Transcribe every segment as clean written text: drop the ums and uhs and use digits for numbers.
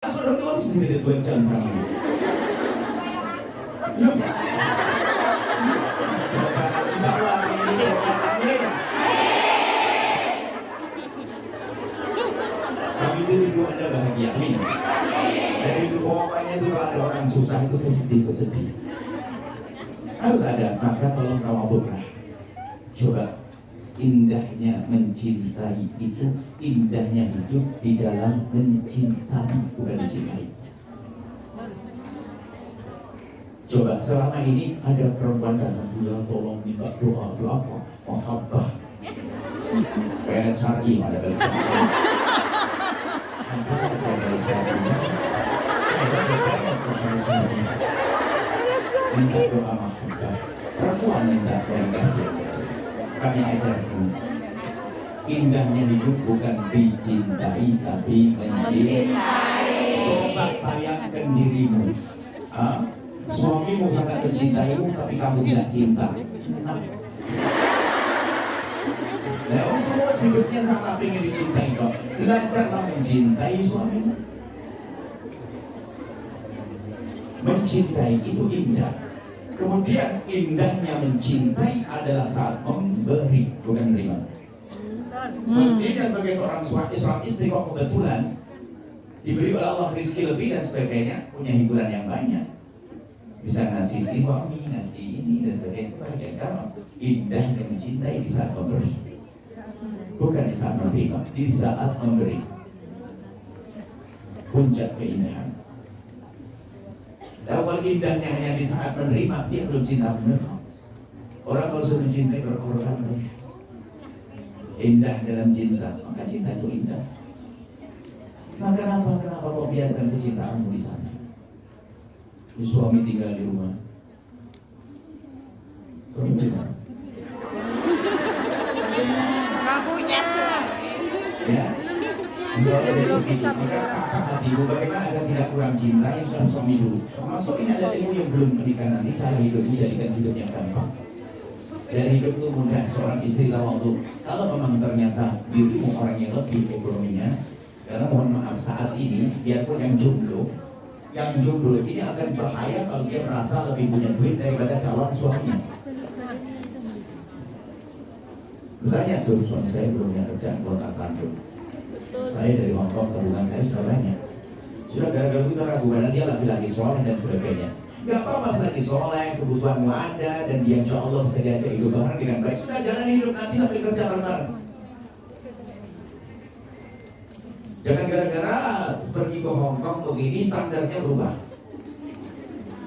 Saudara harus menjadi Tuhan sama. Insyaallah ini amin. Kami diri Anda bahagia, amin. Jadi pokoknya itu kalau ada orang susah itu saya sedih. Harus ada, maka tolong tawadhu'lah. Coba indahnya mencintai itu, indahnya hidup di dalam mencintai, bukan dicintai. Coba selama ini ada perempuan datang, ya tolong minta doa apa? Mahabbah. Kayak syar'i, ada kayak syar'i. Minta doa mahabbah. Perempuan minta kasih. Kami ajarkan indahnya hidup bukan dicintai tapi mencintai. Coba bayangkan dirimu, suamimu sangat mencintaimu tapi kamu tidak cinta. Nah, semua hidupnya sangat ingin dicintai kok. Belajarlah mencintai suamimu. Mencintai itu indah. Kemudian indahnya mencintai adalah saat memberi, bukan menerima. Mestinya sebagai seorang istri kok kebetulan diberi oleh Allah rezeki lebih dan sebagainya, punya hiburan yang banyak, bisa ngasih suami, ngasih ini dan sebagainya. Itu bagian kamu. Indahnya mencintai di saat memberi, bukan di saat menerima. Di saat memberi puncak keindahan. Dan kalau indahnya hanya di saat menerima, dia belum cinta benar. Orang kalau sudah mencintai berkorban. Indah dalam cinta, maka cinta itu indah. Maka kenapa kau biarkan kecintaanmu di sana? Suami tinggal di rumah. Suami tinggal. Ragunya Ya. Maka kakak hatimu bagaimana agar tidak kurang cinta yang suami dulu. Termasuk ini ada ilmu yang belum menikah nanti, cara hidupmu jadikan hidup yang gampang. Dari hidup itu mudah, seorang istri tawadhu. Kalau memang ternyata dirimu orang yang lebih ekonominya, karena mohon maaf saat ini biarpun yang jomblo ini akan bahaya kalau dia merasa lebih punya duit daripada calon suaminya. Bertanya tuh, suami saya belum punya kerjaan kota Bandung. Saya dari Hongkong, tabungan saya sudah banyak. Sudah gara-gara kita ragu karena dia laki-laki soleh dan sebagainya. Gak apa-apa lagi soleh, kebutuhanmu ada dan dia insya Allah bisa diajak hidup bareng dengan baik. Sudah jalan hidup nanti sampai kerja bareng-bareng. Jangan gara-gara pergi ke Hongkong begini standarnya berubah.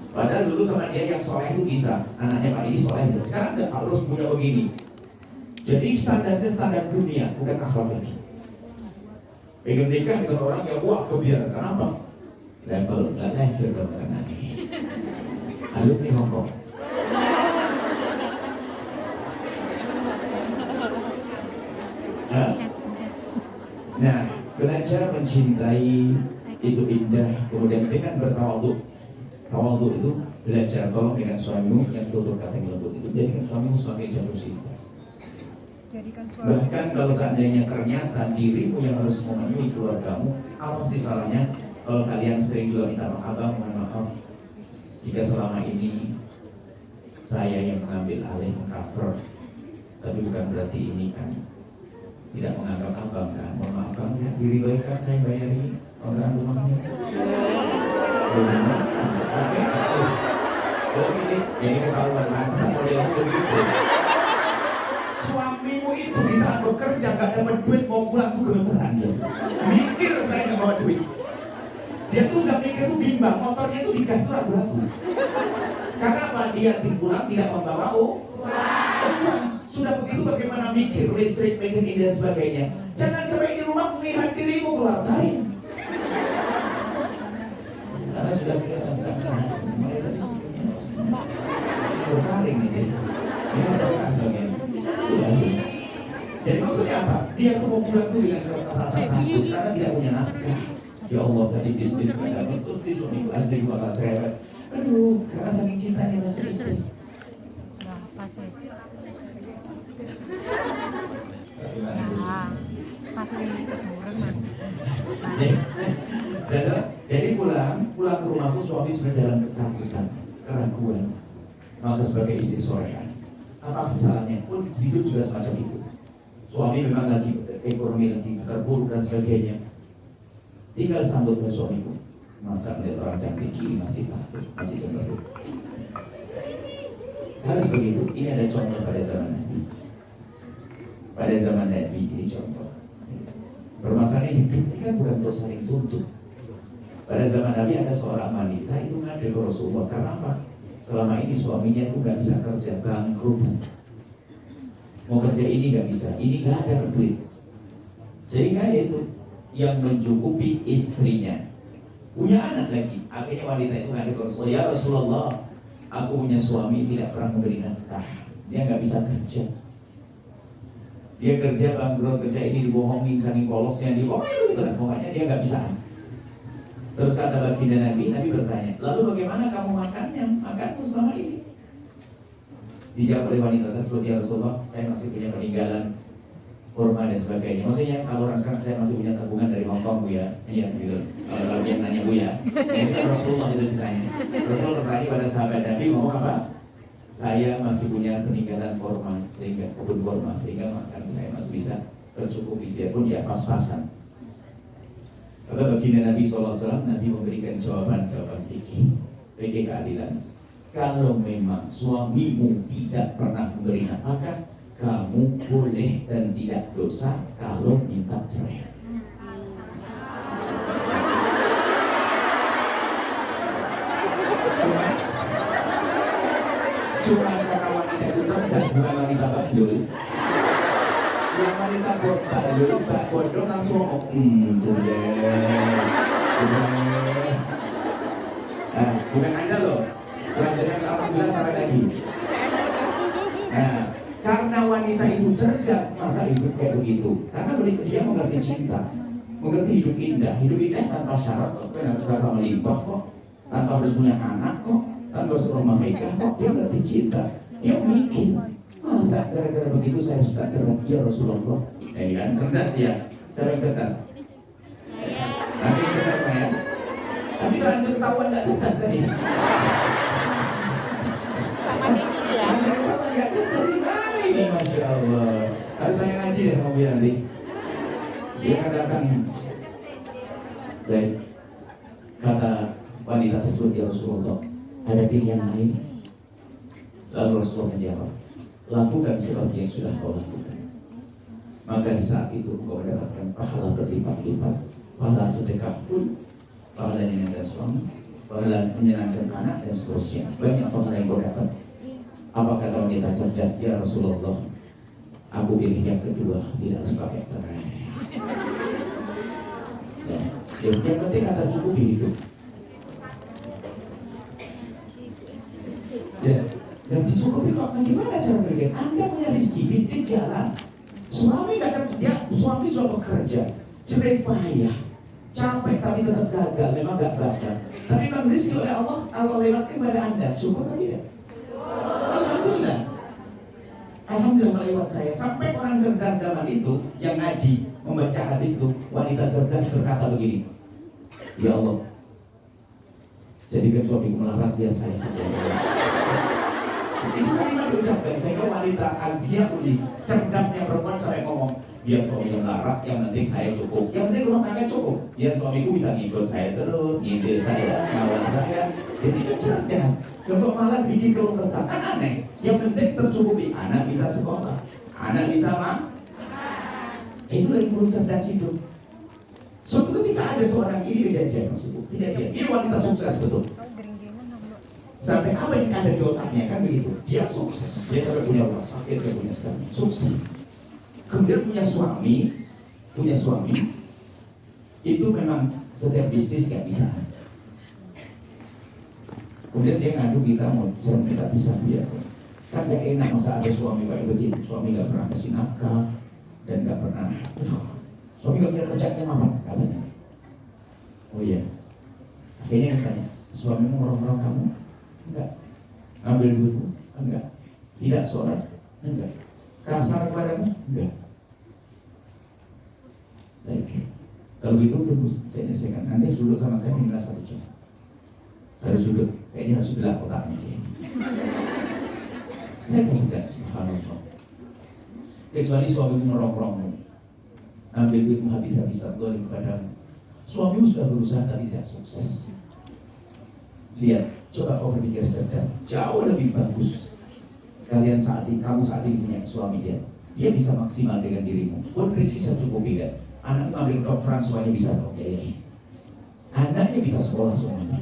Padahal dulu sama dia yang soleh itu bisa, anaknya Pak ini soleh itu. Sekarang udah harus punya begini. Jadi standarnya standar dunia, bukan akhlak lagi. Pengen nikah dengan orang yang wah kebiar, kenapa? Level dong karena alumni Hongkong. Nah, belajar mencintai itu indah. Kemudian dengan bertawadhu. Tawadhu itu belajar tolong dengan suamimu yang tutur kata yang lembut itu jadikan suamimu sebagai jatuh cinta. Bahkan kalau seandainya ternyata dirimu yang harus memenuhi keluargamu, apa sih salahnya kalau kalian sering juga minta maaf, mohon maaf jika selama ini saya yang mengambil alih cover, tapi bukan berarti ini kan tidak menganggap abang kan, mohon maaf bang ya, diri baik kan saya bayari kontrakan rumahnya. Oke, jadi ketahuan langsung modelnya begitu. Suamimu itu di saat bekerja gak dapat duit mau pulang tuh gemeteran dia. Mikir saya gak bawa duit. Dia tuh udah mikir tuh bimbang, motornya tuh digas tuh ragu-ragu. Karena apa? Dia pulang tidak membawa uang. Sudah begitu bagaimana mikir, listrik, mikir ini dan sebagainya. Jangan sampai di rumah melihat dirimu keluargain. Karena sudah kelihatan sana-sana. Bertaring nih. Ini masalah sebagai jadi maksudnya apa? Dia tuh mau pulang tuh dengan rasa takut karena tidak punya nafkah. Ya Allah tadi bisnis gak dapat, terus di suami kelas di kota cerewet. Aduh, karena saking cintanya masih istri. sudah dalam ketakutan, keraguan, maka sebagai istri sorean, apa kesalahannya pun hidup juga semacam itu. Suami memang lagi ekonomi lagi terpuruk dan sebagainya, tinggal sambut ke suamiku. Masa melihat orang cantik kiri masih takut, masih cemberut. Harus begitu. Ini ada contoh pada zaman Nabi. Pada zaman Nabi ini contoh. Permasalahan hidup ini kan bukan untuk saling tuntut. Pada zaman Nabi ada seorang wanita itu ngadu ke Rasulullah. Karena apa? Selama ini suaminya itu gak bisa kerja, bangkrut. Mau kerja ini gak bisa, ini gak ada duit. Sehingga itu yang mencukupi istrinya. Punya anak lagi. Akhirnya wanita itu ngadu ke Rasulullah. Ya Rasulullah, aku punya suami tidak pernah memberi nafkah. Dia gak bisa kerja. Dia kerja bangkrut, kerja ini dibohongin, saking polosnya dibohongin begitu lah. Pokoknya dia gak bisa. Terus kata baginda Nabi bertanya, lalu bagaimana kamu makannya? Makanmu selama ini? Dijawab oleh wanita tersebut, ya Rasulullah, saya masih punya peninggalan kurma dan sebagainya. Maksudnya kalau orang sekarang saya masih punya tabungan dari Hongkong, Bu ya. Iya gitu. Kalau dia nanya Bu ya. Ini kan Rasulullah itu ceritanya. Rasul bertanya pada sahabat Nabi ngomong apa? Saya masih punya peninggalan kurma, sehingga kebun kurma, sehingga makan saya masih bisa tercukupi, biarpun dia pas-pasan. Kata baginda Nabi SAW, Nabi memberikan jawaban fikih keadilan. Kalau memang suamimu tidak pernah memberi nafkah, kamu boleh dan tidak dosa kalau minta cerai. Cuma karena wanita itu cerdas, bukan wanita bandul. Yang wanita bandul, bodoh langsung bukan Anda loh. Pelajaran Alhamdulillah para lagi. Nah, karena wanita itu cerdas, masa hidup kayak begitu. Karena dia mengerti cinta, mengerti hidup indah tanpa syarat kok, tanpa melimpah kok, tanpa harus punya anak kok, tanpa harus rumah megah kok. Dia mengerti cinta. Dia mikir, masa gara-gara begitu saya sudah cerai? Ya Rasulullah. Kan cerdas dia. Siapa yang cerdas? Tapi yang cerdas saya. Tapi terlanjur ketahuan nggak cerdas tadi. Mati dulu ya. Ini Masya Allah. Harus saya ngaji deh sama dia nanti. Dia katakan, baik, kata wanita tersebut, ya Rasulullah, ada pilihan lain? Lalu Rasulullah menjawab, lakukan seperti yang sudah kau lakukan. Maka di saat itu kau mendapatkan pahala berlipat-lipat, pahala sedekah full, pahala menyenangkan suami, pahala menyenangkan anak dan seterusnya. Banyak pahala yang kau dapat. Apa kata wanita cerdas? Ya Rasulullah, aku pilih yang kedua, tidak harus pakai cerai. Ya, yang penting kata cukup hidup. Ya, dan dicukupi kok bagaimana cara berpikir? Anda punya rezeki, bisnis jalan. Suami gak kerja, suami sudah bekerja, cerai payah, capek tapi tetap gagal, memang gak baca. Tapi memang rezeki oleh Allah lewatkan kepada Anda. Syukur atau tidak? Alhamdulillah. Alhamdulillah melewat saya. Sampai orang cerdas zaman itu yang ngaji membaca hadis itu, wanita cerdas berkata begini, ya Allah, jadikan suamiku melarat biar saya saja. Itu kalimat diucapkan sehingga wanita dia uji cerdasnya perempuan sampai ngomong, biar suami melarat, yang penting saya cukup, yang penting rumah tangga cukup, biar suamiku bisa ngikut saya terus, ngidil saya, ngawal saya. Jadi itu cerdas. Kalau malah bikin keluh kesah, kan aneh. Yang penting tercukupi, anak bisa sekolah, anak bisa makan. Itu yang perlu cerdas hidup. Suatu ketika ada seorang ini kejadian, ini wanita sukses betul. Sampai apa yang ada di otaknya kan begitu. Dia sukses, dia sampai punya rumah sakit, saya punya sekali, sukses. Kemudian punya suami, itu memang setiap bisnis nggak bisa. Kemudian dia ngadu kita mau serem kita bisa dia. Kan gak enak masa ada suami kayak begitu. Suami gak pernah kasih nafkah dan gak pernah. Suami gak punya kerjaan apa katanya. Oh iya. Akhirnya katanya, suamimu ngorong-ngorong kamu? Enggak. Ngambil duitmu? Enggak. Tidak sholat? Enggak. Kasar kepadamu? Enggak. Baik. Kalau gitu tunggu saya selesaikan. Nanti dulu sama saya tinggal 1 jam. Dari sudut, kayaknya harus bilang kotaknya dia. Saya kan sudah, subhanallah. Kecuali suamimu merongrongmu, ambil duitmu habis-habisan, dolim kepadamu. Suamimu sudah berusaha tapi tidak sukses. Lihat, coba kau berpikir cerdas, jauh lebih bagus. Kalian kamu saat ini punya suami dia bisa maksimal dengan dirimu. Pun rezeki cukup tidak. Anak ambil kedokteran semuanya bisa kau biayai. Anaknya bisa sekolah semuanya.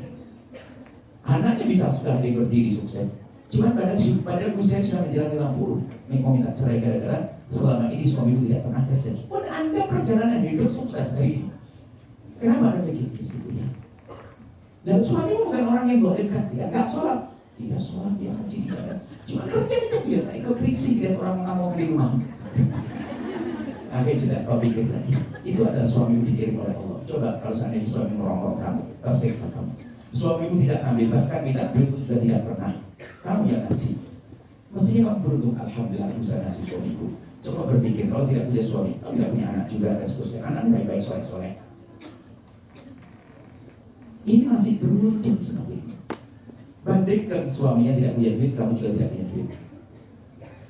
Anaknya bisa sudah berdiri sukses. Cuman pada usia sudah menjelang 50, mau minta cerai gara-gara selama ini suami itu tidak pernah kerja. Pun Anda perjalanan hidup sukses hari ini. Kenapa Anda begitu disebutnya? Dan suamimu bukan orang yang boleh dekat, tidak sholat. Tidak sholat, dia haji di sana. Cuma kerja itu biasa, ikut risih dan orang ngamuk di rumah. Akhirnya sudah kau pikir lagi. Itu adalah suami dikirim oleh Allah. Coba kalau seandainya suami merongrong kamu, tersiksa kamu. Suamimu tidak ambil, bahkan minta duit sudah tidak pernah. Kamu yang kasih. Mestinya kamu beruntung, alhamdulillah aku bisa kasih suamiku. Coba berpikir, kalau tidak punya suami, kalau tidak punya anak juga dan seterusnya. Anak baik-baik, soleh-soleh. Ini masih beruntung seperti ini. Bandingkan suaminya tidak punya duit, kamu juga tidak punya duit.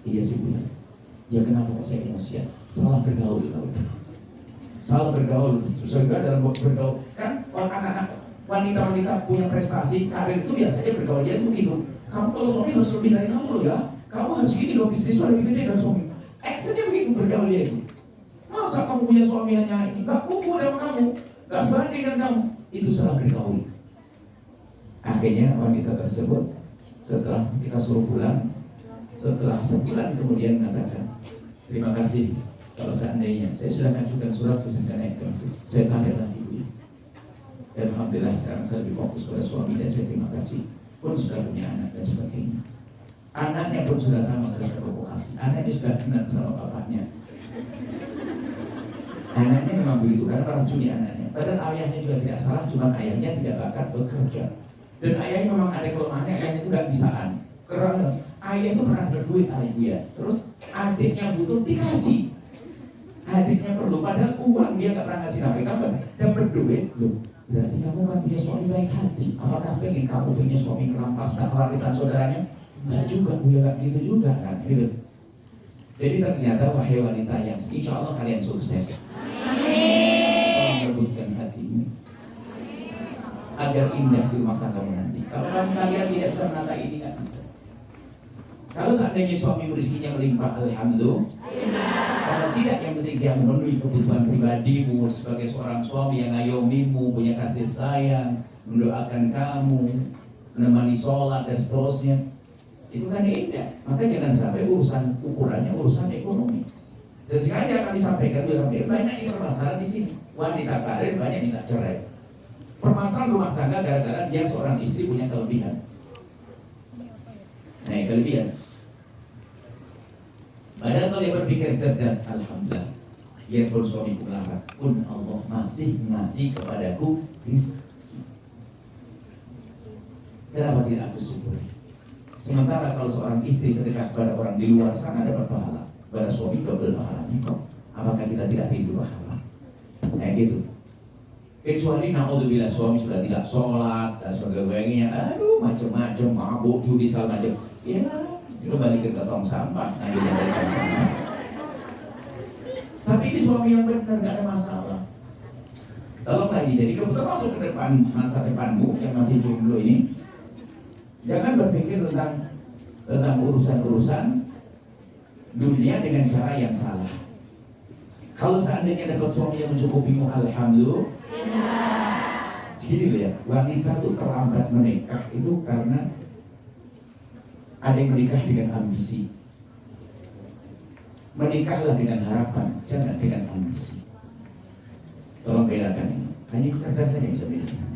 Iya sih punya. Ya kenapa kok saya emosian? Salah bergaul kamu. Salah bergaul. Susah juga dalam bergaul. Kan anak-anak wanita-wanita punya prestasi, karir itu biasanya bergaulnya itu gitu. Kamu kalau suami harus lebih dari kamu loh ya. Kamu harus gini loh, bisnis lebih gede dari suami. Eksternya begitu bergaulnya itu. Masa kamu punya suami hanya ini? Gak kufu dengan kamu, gak sebanding dengan kamu. Itu salah bergaul. Akhirnya wanita tersebut setelah kita suruh pulang, setelah sebulan kemudian mengatakan, terima kasih kalau seandainya saya sudah mengajukan surat, sudah naikkan, saya tanya lagi dulu. Dan alhamdulillah sekarang saya lebih fokus pada suami dan saya terima kasih. Pun sudah punya anak dan sebagainya. Anaknya pun sudah sama, sudah terprovokasi. Anaknya sudah kenal sama bapaknya. Anaknya memang begitu karena meracuni anaknya. Padahal ayahnya juga tidak salah, cuma ayahnya tidak bakat bekerja. Dan ayahnya memang ada kelemahannya, ayahnya itu gak bisaan. Karena ayah itu pernah berduit adik dia. Terus adiknya butuh dikasih. Adiknya perlu, padahal uang dia gak pernah ngasih nafkah. Kamu dapat duit, loh. Berarti kamu kan punya suami baik hati. Apakah pengen kamu punya suami merampaskan warisan saudaranya? Enggak juga, ya gak gitu juga kan. Gitu. Jadi ternyata wahai wanita yang insya Allah kalian sukses. Amin. Melembutkan hatimu agar indah di rumah tanggamu nanti. Kalau kalian tidak bisa menata ini, nggak bisa. Kalau seandainya suami rezekinya melimpah, alhamdulillah. Kalau tidak, yang penting dia memenuhi kebutuhan pribadimu sebagai seorang suami yang ngayomimu, punya kasih sayang, mendoakan kamu, menemani sholat dan seterusnya. Itu kan indah. Maka jangan sampai urusan ukurannya urusan ekonomi. Dan sekarang kami sampaikan, banyak ini permasalahan di sini. Wanita karir banyak minta cerai. Permasalahan rumah tangga gara-gara dia seorang istri punya kelebihan. Nah, kelebihan. Padahal kalau dia berpikir cerdas, alhamdulillah. Biarpun suamiku melarat, pun Allah masih ngasih kepadaku rezeki. Kenapa tidak aku syukuri? Sementara kalau seorang istri sedekah pada orang di luar sana dapat pahala, pada suami double pahalanya kok. Apakah kita tidak rindu pahala? Kayak gitu. Kecuali naudzubillah suami sudah tidak sholat dan sebagainya, aduh macam-macam, mabuk, judi segala macam. Ya, kembali ke tong sampah, ambil dari tong sampah. Tapi ini suami yang benar, nggak ada masalah. Tolong lagi, jadi kebetulan masuk ke depan masa depanmu yang masih jomblo ini, jangan berpikir tentang urusan-urusan dunia dengan cara yang salah. Kalau seandainya dapat suami yang mencukupimu, alhamdulillah. Segini ya, wanita tuh terlambat menikah itu karena ada yang menikah dengan ambisi. Menikahlah dengan harapan, jangan dengan ambisi. Tolong bedakan ini. Hanya cerdas saja bisa bedakan.